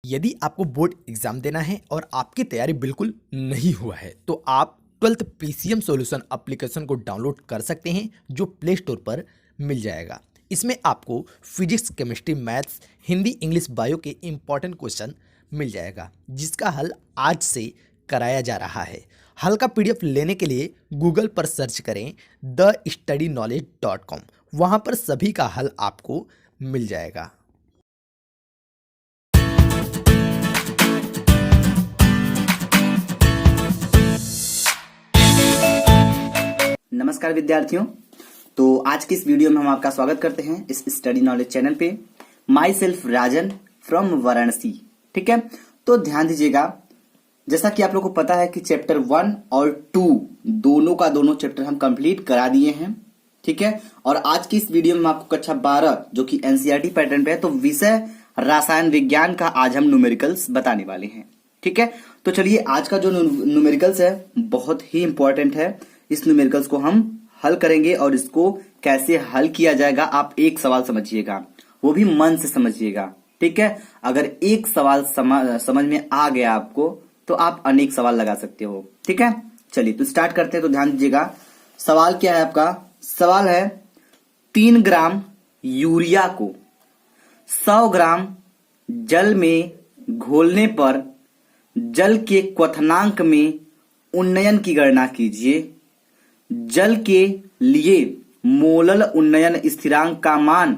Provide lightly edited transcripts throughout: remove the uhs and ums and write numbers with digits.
यदि आपको board exam देना है और आपकी तैयारी बिल्कुल नहीं हुआ है तो आप 12th पीसीएम सॉल्यूशन एप्लीकेशन को डाउनलोड कर सकते हैं जो प्ले स्टोर पर मिल जाएगा। इसमें आपको physics, chemistry, maths, Hindi, English, bio के इम्पॉर्टेंट क्वेश्चन मिल जाएगा जिसका हल आज से कराया जा रहा है। हल का पीडीएफ लेने के लिए गूगल पर सर्च करें thestudyKnowledge.com। वहाँ पर सभी का हल आपको मिल जाएगा। नमस्कार विद्यार्थियों। तो आज की इस वीडियो में हम आपका स्वागत करते हैं इस स्टडी नॉलेज चैनल पे। My self Rajan from Varanasi. ठीक है, तो ध्यान दीजिएगा, जैसा कि आप लोगों को पता है कि चैप्टर 1 और 2 दोनों का दोनों चैप्टर हम कंप्लीट करा दिए हैं। ठीक है, और आज की इस वीडियो में हम आपको कक्षा 12 जो कि एनसीईआरटी पैटर्न पे है, तो विषय रसायन विज्ञान का आज हम न्यूमेरिकल्स बताने वाले हैं। ठीक है, तो चलिए आज का जो न्यूमेरिकल्स है बहुत ही इंपॉर्टेंट है। इस न्यूमेरिकल्स को हम हल करेंगे और इसको कैसे हल किया जाएगा आप एक सवाल समझिएगा, वो भी मन से समझिएगा। ठीक है, अगर एक सवाल समझ में आ गया आपको तो आप अनेक सवाल लगा सकते हो। ठीक है, चलिए तो स्टार्ट करते हैं। तो ध्यान दीजिएगा, सवाल क्या है आपका? सवाल है 3 ग्राम यूरिया को 100 ग्राम जल में घोलने पर जल के क्वथनांक में उन्नयन की गणना कीजिए। जल के लिए मोलल उन्नयन स्थिरांक का मान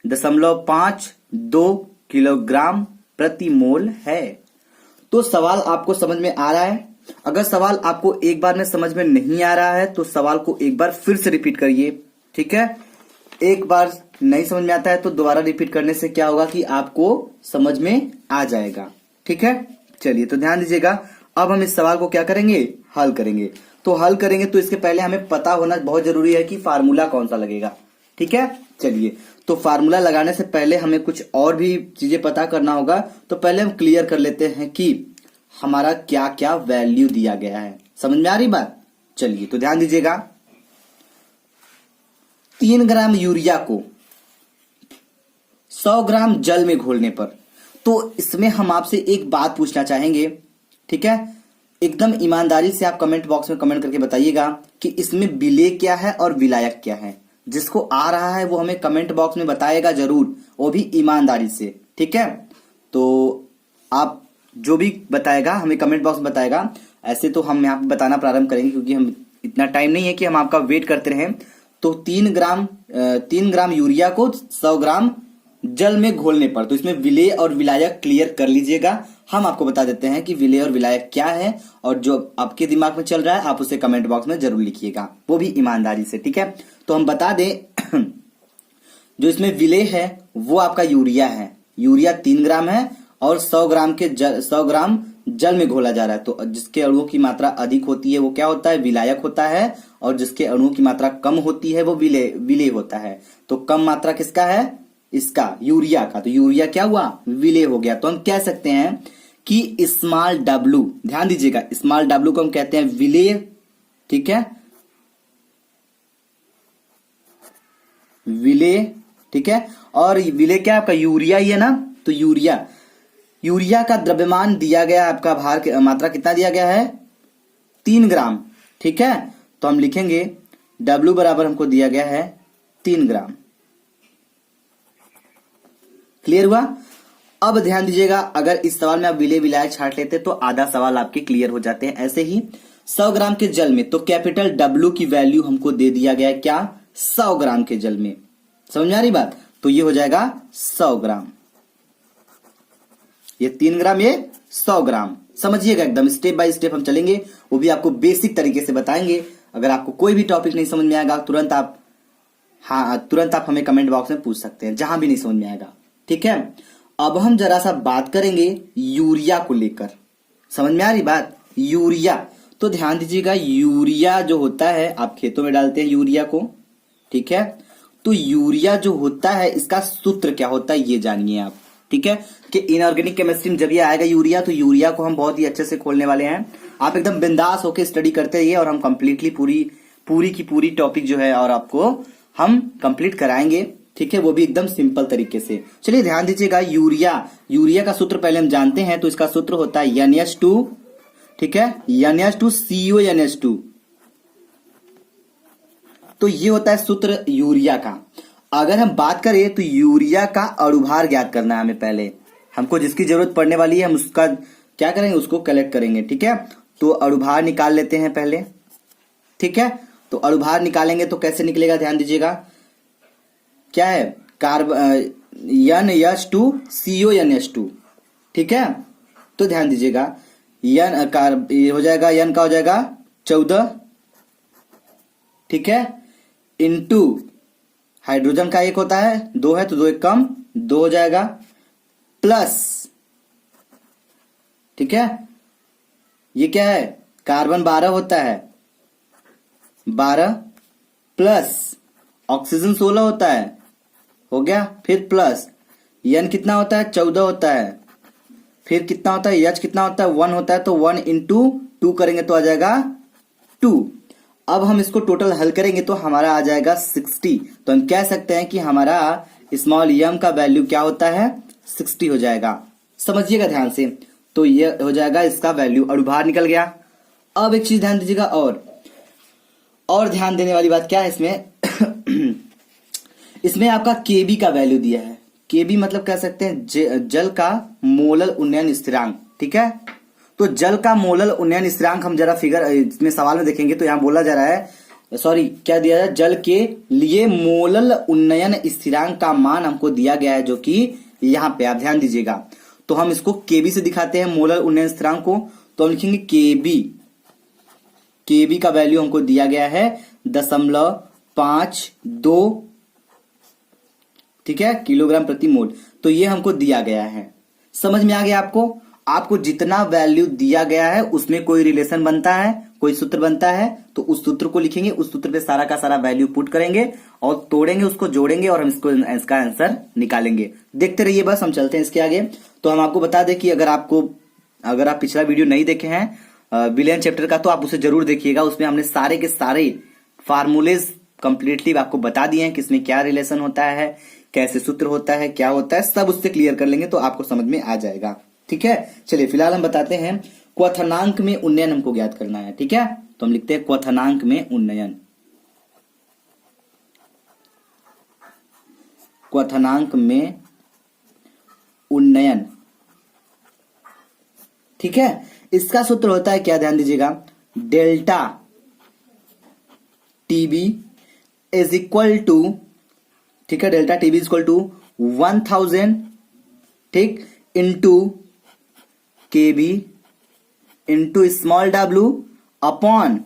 0.52 किलोग्राम प्रति मोल है। तो सवाल आपको समझ में आ रहा है? अगर सवाल आपको एक बार में समझ में नहीं आ रहा है तो सवाल को एक बार फिर से रिपीट करिए। ठीक है, एक बार नहीं समझ में आता है तो दोबारा रिपीट करने से क्या होगा कि आपको समझ में आ जाएगा। ठीक है, चलिए तो ध्यान दीजिएगा, अब हम इस सवाल को क्या करेंगे? हल करेंगे। तो हल करेंगे तो इसके पहले हमें पता होना बहुत जरूरी है कि फार्मूला कौन सा लगेगा। ठीक है, चलिए तो फार्मूला लगाने से पहले हमें कुछ और भी चीजें पता करना होगा। तो पहले हम क्लियर कर लेते हैं कि हमारा क्या क्या वैल्यू दिया गया है। समझ में आ रही बात? चलिए तो ध्यान दीजिएगा, 3 ग्राम यूरिया को 100 ग्राम जल में घोलने पर, तो इसमें हम आपसे एक बात पूछना चाहेंगे। ठीक है, एकदम ईमानदारी से आप कमेंट बॉक्स में कमेंट करके बताइएगा कि इसमें विलेय क्या है और विलायक क्या है। जिसको आ रहा है वो हमें कमेंट बॉक्स में बताएगा जरूर, वो भी ईमानदारी से। ठीक है, तो आप जो भी बताएगा हमें कमेंट बॉक्स में बताएगा। ऐसे तो हम यहाँ पे बताना प्रारंभ करेंगे क्योंकि हम इतना टाइम नहीं है कि हम आपका वेट करते रहें। तो 3 ग्राम यूरिया को 100 ग्राम जल में घोलने पर, तो इसमें विलेय और विलायक क्लियर कर लीजिएगा। हम आपको बता देते हैं कि विलेय और विलायक क्या है, और जो आपके दिमाग में चल रहा है आप उसे कमेंट बॉक्स में जरूर लिखिएगा, वो भी ईमानदारी से। ठीक है, तो हम बता दें जो इसमें विलेय है वो आपका यूरिया है। यूरिया 3 ग्राम है और 100 ग्राम जल में घोला जा रहा है। तो जिसके अणुओं की मात्रा अधिक होती है वो क्या होता है? विलायक होता है, और जिसके अणुओं की मात्रा कम होती है वो विलेय होता है। तो कम मात्रा किसका है? इसका, यूरिया का। तो यूरिया क्या हुआ? विलेय हो गया। तो हम कह सकते हैं कि स्मॉल डब्लू, ध्यान दीजिएगा, स्मॉल डब्लू को हम कहते हैं विलेय। ठीक है, विलेय। ठीक है, और विलेय क्या है आपका? यूरिया ही है ना। तो यूरिया का द्रव्यमान दिया गया है, आपका भार मात्रा कितना दिया गया है? 3 ग्राम। ठीक है, तो हम लिखेंगे W बराबर हमको दिया गया है 3 ग्राम। क्लियर हुआ? अब ध्यान दीजिएगा, अगर इस सवाल में आप विलेय विलायक छांट लेते तो आधा सवाल आपके क्लियर हो जाते हैं। ऐसे ही 100 ग्राम के जल में, तो कैपिटल W की वैल्यू हमको दे दिया गया है क्या? 100 ग्राम के जल में। समझ में आ रही बात? तो ये हो जाएगा 100 ग्राम, ये 3 ग्राम, ये 100 ग्राम। समझिएगा, एकदम स्टेप बाय स्टेप हम चलेंगे, वो भी आपको बेसिक तरीके से बताएंगे। अगर आपको कोई भी टॉपिक नहीं समझ में आएगा तुरंत आप हमें कमेंट बॉक्स में पूछ सकते हैं, जहां भी नहीं समझ में आएगा। ठीक है, अब हम जरा सा बात करेंगे यूरिया को लेकर। समझ में आ रही बात? यूरिया, तो ध्यान दीजिएगा, यूरिया जो होता है आप खेतों में डालते हैं यूरिया को। ठीक है, तो यूरिया जो होता है इसका सूत्र क्या होता है ये जानिए आप। ठीक है, कि इनऑर्गेनिक केमिस्ट्री में जब ये आएगा यूरिया, तो यूरिया को हम बहुत ही अच्छे से खोलने वाले हैं। आप एकदम बिंदास होकर स्टडी करते रहिए और हम कंप्लीटली पूरी की पूरी टॉपिक जो है और आपको हम कंप्लीट कराएंगे। ठीक है, वो भी एकदम सिंपल तरीके से। चलिए ध्यान दीजिएगा, यूरिया का सूत्र पहले हम जानते हैं, तो इसका सूत्र होता है NH2, ठीक है, NH2CONH2। तो ये होता है सूत्र यूरिया का। अगर हम बात करें तो यूरिया का अणुभार ज्ञात करना है हमें। पहले हमको जिसकी जरूरत पड़ने वाली है हम उसका क्या करेंगे, उसको कलेक्ट करेंगे, ठीक है। तो अणुभार निकाल लेते हैं पहले, ठीक है। तो अणुभार निकालेंगे तो कैसे निकलेगा, ध्यान दीजिएगा, क्या है, NH2CONH2, ठीक है। तो ध्यान दीजिएगा, ये हो जाएगा, N का हो जाएगा 14, ठीक है, इंटू हाइड्रोजन का 1 होता है, 2 है तो 2 1 कम, 2 हो जाएगा, प्लस, ठीक है, ये क्या है, कार्बन 12 होता है, 12 प्लस ऑक्सीजन 16 होता है, हो गया, फिर प्लस N कितना होता है, 14 होता है, फिर कितना होता है, H कितना होता है, 1 होता है, तो 1 इंटू 2 करेंगे तो आ जाएगा 2। अब हम इसको टोटल हल करेंगे तो हमारा आ जाएगा 60। तो हम कह सकते हैं कि हमारा स्मॉल m का वैल्यू क्या होता है, 60 हो जाएगा। समझिएगा ध्यान से, तो ये हो जाएगा इसका वैल्यू, अणुभार निकल गया। अब एक चीज ध्यान दीजिएगा, और ध्यान देने वाली बात क्या है इसमें इसमें आपका Kb का वैल्यू दिया है। Kb मतलब कह सकते हैं जल का मोलल उन्नयन स्थिरांक, ठीक है। तो जल का मोलल उन्नयन स्थिरांक हम जरा फिगर इसमें सवाल में देखेंगे तो यहां बोला जा रहा है, सॉरी क्या दिया है, जल के लिए मोलल उन्नयन स्थिरांक का मान हमको दिया गया है, जो कि यहां पे आप ध्यान दीजिएगा। तो हम इसको Kb से दिखाते हैं मोलल उन्नयन स्थिरांक को, तो हम लिखेंगे Kb का वैल्यू हमको दिया गया है 0.52, ठीक है, किलोग्राम प्रति मोल। तो ये हमको दिया गया है। समझ में आ गया आपको जितना वैल्यू दिया गया है उसमें कोई रिलेशन बनता है, कोई सूत्र बनता है, तो उस सूत्र को लिखेंगे, उस सूत्र पे सारा का सारा वैल्यू पुट करेंगे और तोड़ेंगे, उसको जोड़ेंगे और हम इसका आंसर निकालेंगे। देखते रहिए, बस हम चलते हैं इसके आगे। तो हम आपको बता दें कि अगर आप पिछला वीडियो नहीं देखे हैं विलियन चैप्टर का, तो आप उसे जरूर देखिएगा। उसमें हमने सारे के सारे फार्मूलेज कंप्लीटली आपको बता दिए हैं, किसमें क्या रिलेशन होता है, कैसे सूत्र होता है, क्या होता है, सब उससे क्लियर कर लेंगे तो आपको समझ में आ जाएगा, ठीक है। चलिए फिलहाल हम बताते हैं, क्वथनांक में उन्नयन हमको ज्ञात करना है, ठीक है। तो हम लिखते हैं क्वथनांक में उन्नयन, क्वथनांक में उन्नयन, ठीक है। इसका सूत्र होता है क्या, ध्यान दीजिएगा, delta TB is equal to, ठीक है, delta TB is equal to 1000, ठीक, into Kb into small w upon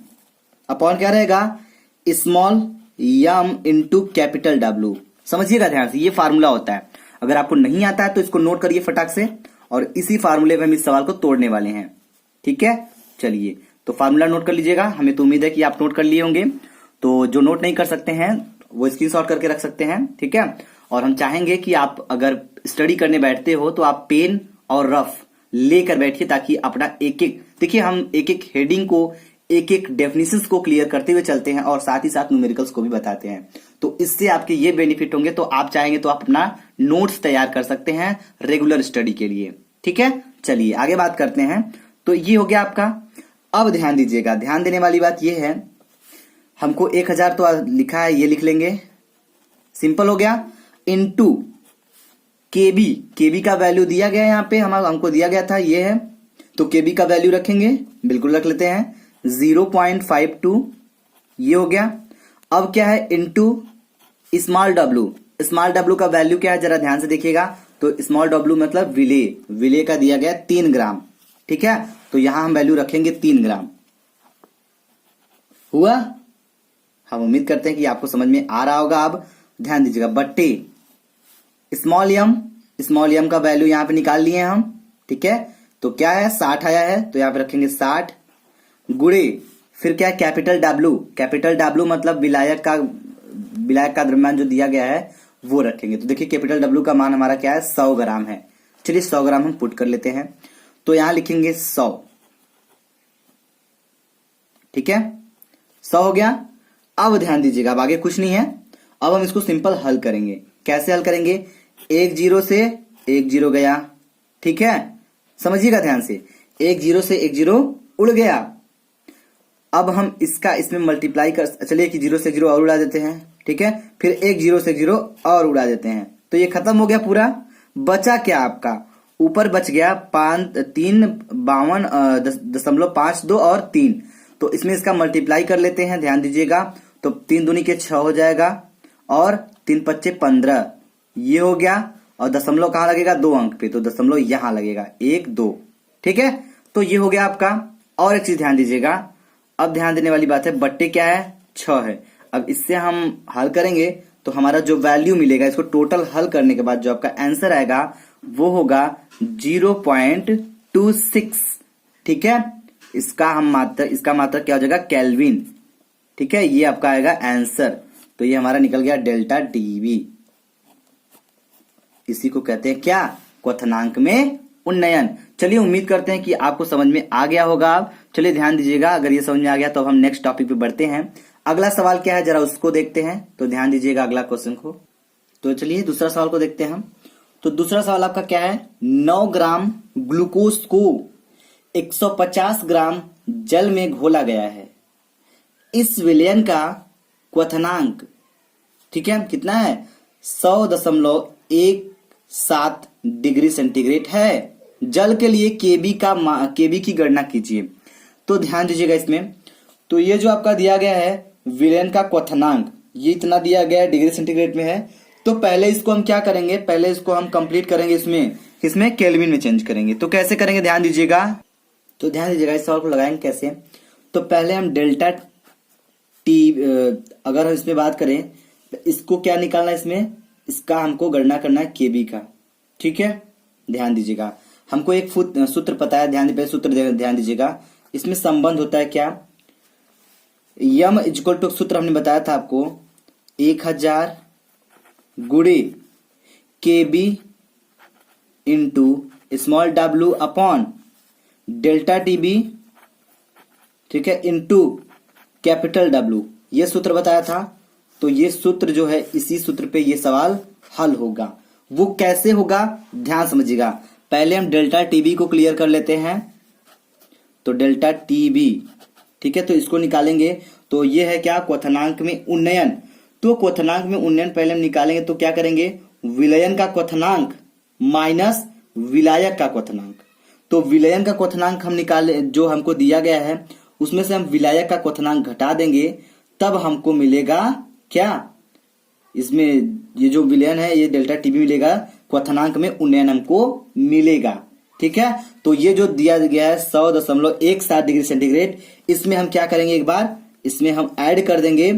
क्या रहेगा, small m into capital W। समझिएगा ध्यान से, ये फार्मूला होता है। अगर आपको नहीं आता है तो इसको नोट करिए फटाक से, और इसी फार्मूले में हम इस सवाल को तोड़ने वाले हैं, ठीक है। चलिए तो फार्मूला नोट कर लीजिएगा, हमें तो उम्मीद है कि आप नोट कर लिए होंगे। तो जो नोट नहीं कर सकते हैं वो स्क्रीनशॉट करके रख सकते हैं, ठीक है। और हम चाहेंगे कि आप अगर स्टडी करने बैठते हो तो आप पेन और रफ लेकर बैठिए, ताकि अपना एक देखिए, हम एक हेडिंग को, एक डेफिनेशंस को क्लियर करते हुए चलते हैं और साथ ही साथ न्यूमेरिकल्स को भी बताते हैं। तो इससे आपके ये बेनिफिट होंगे। तो आप चाहेंगे तो आप अपना नोट्स तैयार कर सकते हैं रेगुलर स्टडी के लिए, ठीक है। चलिए आगे बात करते हैं। तो ये हो गया आपका। अब ध्यान दीजिएगा, ध्यान देने वाली बात ये है, हमको 1000 तो लिखा है, ये लिख लेंगे, सिंपल हो गया, इनटू केबी का वैल्यू दिया गया है, यहाँ पे हमको दिया गया था, ये है, तो केबी का वैल्यू रखेंगे, बिल्कुल रख लेते हैं 0.52, ये हो गया। अब क्या है, इनटू स्मॉल डब्लू का वैल्यू क्या है, जरा ध्यान से देखिएगा। तो स्मॉल डब्लू मतलब विले का दिया गया 3 ग्राम, ठीक है। तो यहां हम वैल्यू रखेंगे 3 ग्राम। हुआ, हम उम्मीद करते हैं कि आपको समझ में आ रहा होगा। अब ध्यान दीजिएगा, बट्टे स्मॉल एम का वैल्यू यहां पे निकाल लिए हैं हम, ठीक है। तो क्या है, 60 आया है, तो यहां पे रखेंगे 60 गुणे, फिर क्या है, कैपिटल डब्लू मतलब विलायक का द्रव्यमान जो दिया गया है वो रखेंगे। तो देखिए कैपिटल डब्लू का मान हमारा क्या है, 100 ग्राम है। चलिए 100 ग्राम हम पुट कर लेते हैं, तो यहां लिखेंगे 100, ठीक है, 100 हो गया। अब ध्यान दीजिएगा, अब आगे कुछ नहीं है, अब हम इसको सिंपल हल करेंगे। कैसे हल करेंगे, एक जीरो से एक जीरो गया, ठीक है, समझिएगा ध्यान से, एक जीरो से एक जीरो उड़ गया। अब हम इसका इसमें मल्टीप्लाई कर, चलिए कि जीरो से जीरो और उड़ा देते हैं, ठीक है, फिर एक जीरो से जीरो और उड़ा देते हैं, तो ये खत्म हो गया पूरा। बचा क्या आपका, ऊपर बच गया 352.52 और 3, तो इसमें इसका मल्टीप्लाई कर लेते हैं, ध्यान दीजिएगा। तो 3 दूनी के 6 हो जाएगा और 3 पच्चे 15, ये हो गया। और दशमलव कहाँ लगेगा, 2 अंक पे, तो दशमलव यहां लगेगा 1 2, ठीक है, तो ये हो गया आपका। और एक चीज ध्यान दीजिएगा, अब ध्यान देने वाली बात है, बट्टे क्या है, 6 है। अब इससे हम हल करेंगे तो हमारा जो वैल्यू मिलेगा, इसको टोटल हल करने के बाद जो आपका आंसर आएगा वो होगा 0.26, ठीक है। इसका मात्रा क्या हो जाएगा, केल्विन, ठीक है, ये आपका आएगा आंसर। तो ये हमारा निकल गया डेल्टा टीवी। इसी को कहते हैं क्या, क्वथनांक में उन्नयन। चलिए उम्मीद करते हैं कि आपको समझ में आ गया होगा। चलिए ध्यान दीजिएगा, अगर ये समझ में आ गया तो हम नेक्स्ट टॉपिक पे बढ़ते हैं। अगला सवाल क्या है जरा उसको देखते हैं, तो ध्यान दीजिएगा अगला क्वेश्चन को। तो चलिए दूसरा सवाल को देखते हैं हम। तो दूसरा सवाल आपका क्या है, 9 ग्राम ग्लूकोज को 150 ग्राम जल में घोला गया है। इस विलयन का क्वथनांक, ठीक है, कितना है, 100.17 डिग्री सेंटीग्रेड है। जल के लिए केबी की गणना कीजिए। तो ध्यान दीजिएगा इसमें, तो ये जो आपका दिया गया है विलयन का क्वथनांक, ये इतना दिया गया है, डिग्री सेंटीग्रेड में है। तो पहले इसको हम क्या करेंगे, पहले इसको हम कंप्लीट करेंगे इसमें केल्विन में चेंज करेंगे। तो कैसे करेंगे, ध्यान दीजिएगा। तो ध्यान दीजिएगा इस सवाल को लगाएंगे कैसे। तो पहले हम डेल्टा टी, अगर हम इसमें बात करें तो इसको क्या निकालना है, इसमें इसका हमको गणना करना है केबी का, ठीक है। ध्यान दीजिएगा, हमको एक सूत्र पता है, ध्यान सूत्र ध्यान दीजिएगा। इसमें संबंध होता है क्या, यम इक्वल टू, सूत्र हमने बताया था आपको, 1000 गुणे KB into small W upon delta TB, ठीक है, इंटू कैपिटल डब्ल्यू, ये सूत्र बताया था। तो ये सूत्र जो है, इसी सूत्र पे ये सवाल हल होगा। वो कैसे होगा, ध्यान समझिएगा। पहले हम डेल्टा टीबी को क्लियर कर लेते हैं। तो डेल्टा टीबी, ठीक है, तो इसको निकालेंगे। तो ये है क्या, क्वथनांक में उन्नयन। तो क्वथनांक में उन्नयन पहले हम निकालेंगे, तो क्या करेंगे, विलयन का क्वथनांक माइनस विलायक का क्वथनांक। तो विलयन का क्वथनांक हम निकाले, जो हमको दिया गया है उसमें से हम विलायक का क्वथनांक घटा देंगे, तब हमको मिलेगा क्या, इसमें ये जो विलयन है ये डेल्टा टीबी मिलेगा, क्वथनांक में उन्नयन हमको मिलेगा, ठीक है। तो ये जो दिया गया है 100.17 डिग्री सेंटीग्रेड, इसमें हम क्या करेंगे, एक बार इसमें हम ऐड कर देंगे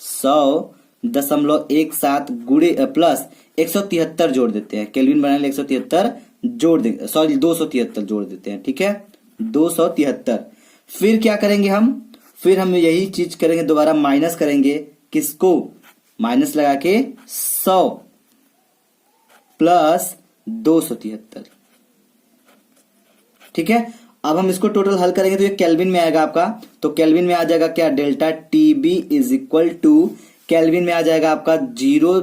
100.17 गुणे प्लस 173 जोड़ देते हैं, केल्विन बनाने 173 जोड़ देंगे, सॉरी 273 जोड़ देते हैं, ठीक है, 273। फिर क्या करेंगे फिर हम यही चीज करेंगे, दोबारा माइनस करेंगे, किसको, माइनस लगा के 100 प्लस 273, ठीक है। अब हम इसको टोटल हल करेंगे तो ये केल्विन में आएगा आपका। तो केल्विन में आ जाएगा क्या, delta TB is equal to, kelvin में आ जाएगा आपका 0,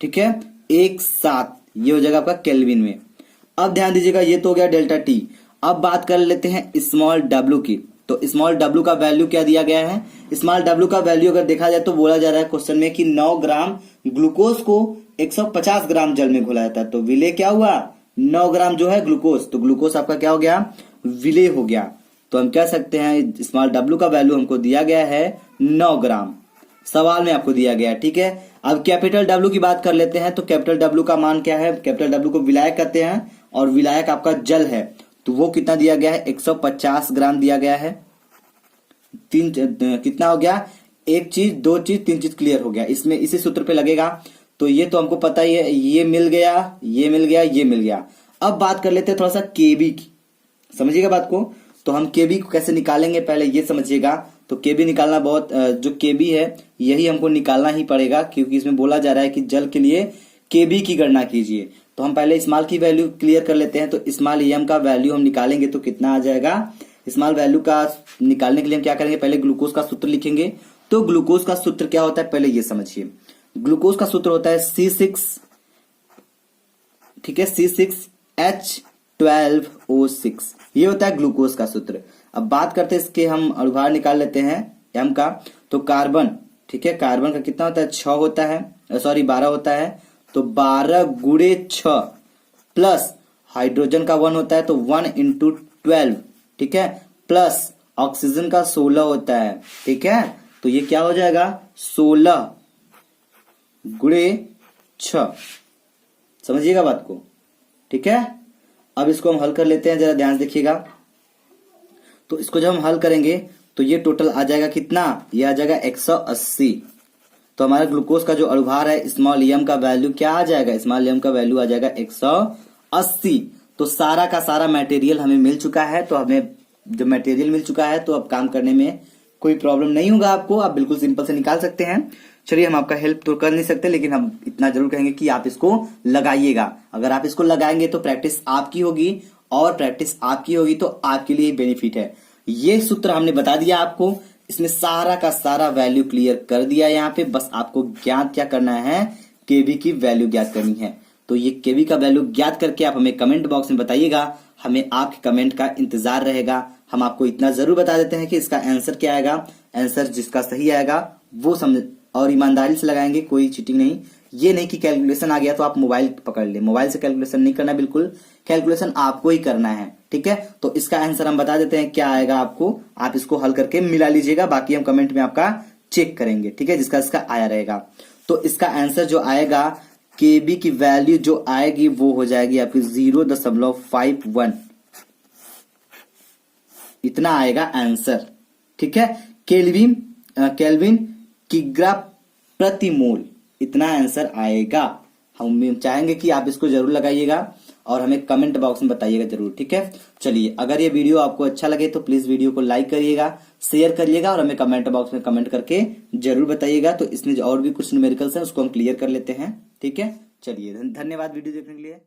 ठीक है, 17, ये हो जाएगा आपका केल्विन में। अब ध्यान दीजिएगा, ये तो हो गया डेल्टा टी। अब बात कर लेते हैं स्मॉल डब्ल्यू की। तो स्मॉल डब्ल्यू का वैल्यू क्या दिया गया है, स्मॉल डब्ल्यू का वैल्यू अगर देखा जाए तो बोला जा रहा है क्वेश्चन में कि 9 ग्राम ग्लूकोज को 150 ग्राम जल में घोला जाता है। तो विलय क्या हुआ, 9 ग्राम जो है ग्लूकोज, तो ग्लूकोज आपका क्या हो गया, विलय हो गया। तो हम कह सकते हैं स्मॉल डब्ल्यू का वैल्यू हमको दिया गया है 9 ग्राम, सवाल में आपको दिया गया, ठीक है। अब कैपिटल डब्ल्यू की बात कर लेते हैं। तो कैपिटल डब्ल्यू का मान क्या है, कैपिटल डब्ल्यू को विलायक कहते हैं और विलायक आपका जल है। तो वो कितना दिया गया है, 150 ग्राम दिया गया है। कितना हो गया, एक चीज, दो चीज, तीन चीज क्लियर हो गया, इसमें इसी सूत्र पे लगेगा। तो ये तो हमको पता ही है, ये मिल गया, ये मिल गया, ये मिल गया। अब बात कर लेते हैं थोड़ा सा केबी की, समझिएगा बात को। तो हम केबी को कैसे निकालेंगे पहले ये समझिएगा। तो केबी निकालना बहुत, जो केबी है यही हमको निकालना ही पड़ेगा, क्योंकि इसमें बोला जा रहा है कि जल के लिए केबी की गणना कीजिए। तो हम पहले स्मॉल की वैल्यू क्लियर कर लेते हैं। तो स्मॉल एम का वैल्यू हम निकालेंगे तो कितना आ जाएगा, स्मॉल वैल्यू का निकालने के लिए हम क्या करेंगे, पहले ग्लूकोज का सूत्र लिखेंगे। तो ग्लूकोज का सूत्र क्या होता है पहले ये समझिए। ग्लूकोज का सूत्र होता है C6, ठीक है, C6H12O6, ये होता है ग्लूकोज का सूत्र। अब बात करते हैं इसके, हम अणुभार निकाल लेते हैं M का। तो कार्बन, ठीक है, कार्बन का कितना होता है, 6 होता है, सॉरी 12 होता है। तो 12 गुणे 6 प्लस हाइड्रोजन का 1 होता है, तो 1 इंटू 12, ठीक है, प्लस ऑक्सीजन का 16 होता है, ठीक है। तो ये क्या हो जाएगा, 16 गुणे 6, समझिएगा बात को, ठीक है। अब इसको हम हल कर लेते हैं, जरा ध्यान से देखिएगा। तो इसको जब हम हल करेंगे तो ये टोटल आ जाएगा कितना, ये आ जाएगा 180। तो हमारा ग्लूकोज का जो अणुभार है स्मॉल एम का वैल्यू क्या आ जाएगा, स्मॉल एम का वैल्यू आ जाएगा 180। तो सारा का सारा मटेरियल हमें मिल चुका है। तो हमें जब मटेरियल मिल चुका है तो अब काम करने में कोई प्रॉब्लम नहीं होगा आपको, आप बिल्कुल सिंपल से निकाल सकते हैं। चलिए, हम आपका हेल्प तो कर नहीं सकते, लेकिन हम इतना जरूर कहेंगे कि आप इसको लगाइएगा। अगर आप इसको लगाएंगे तो प्रैक्टिस आपकी होगी, और प्रैक्टिस आपकी होगी तो आपके लिए बेनिफिट है। ये सूत्र हमने बता दिया आपको, इसमें सारा का सारा वैल्यू क्लियर कर दिया। यहाँ पे बस आपको ज्ञात क्या करना है, केवी की वैल्यू ज्ञात करनी है। तो ये केवी का वैल्यू ज्ञात करके आप हमें कमेंट बॉक्स में बताइएगा, हमें आपके कमेंट का इंतजार रहेगा। हम आपको इतना जरूर बता देते हैं कि इसका आंसर क्या आएगा, आंसर जिसका सही आएगा वो समझ, और ईमानदारी से लगाएंगे, कोई चीटिंग नहीं। ये नहीं कि कैलकुलेशन आ गया तो आप मोबाइल पकड़ ले, मोबाइल से कैलकुलेशन नहीं करना, बिल्कुल कैलकुलेशन आपको ही करना है, ठीक है। तो इसका आंसर हम बता देते हैं क्या आएगा आपको, आप इसको हल करके मिला लीजिएगा, बाकी हम कमेंट में आपका चेक करेंगे, ठीक है, जिसका इसका आया रहेगा। तो इसका आंसर जो आएगा, केबी की वैल्यू जो आएगी वो हो जाएगी आपकी 0.51, इतना आएगा आंसर, ठीक है। केल्विन किग्रा प्रति मोल, इतना आंसर आएगा। हम चाहेंगे कि आप इसको जरूर लगाइएगा और हमें कमेंट बॉक्स में बताइएगा जरूर, ठीक है। चलिए, अगर ये वीडियो आपको अच्छा लगे तो प्लीज वीडियो को लाइक करिएगा, शेयर करिएगा और हमें कमेंट बॉक्स में कमेंट करके जरूर बताइएगा। तो इसमें और भी कुछ न्यूमेरिकल्स हैं उसको हम क्लियर कर लेते हैं, ठीक है। चलिए, धन्यवाद वीडियो देखने के लिए।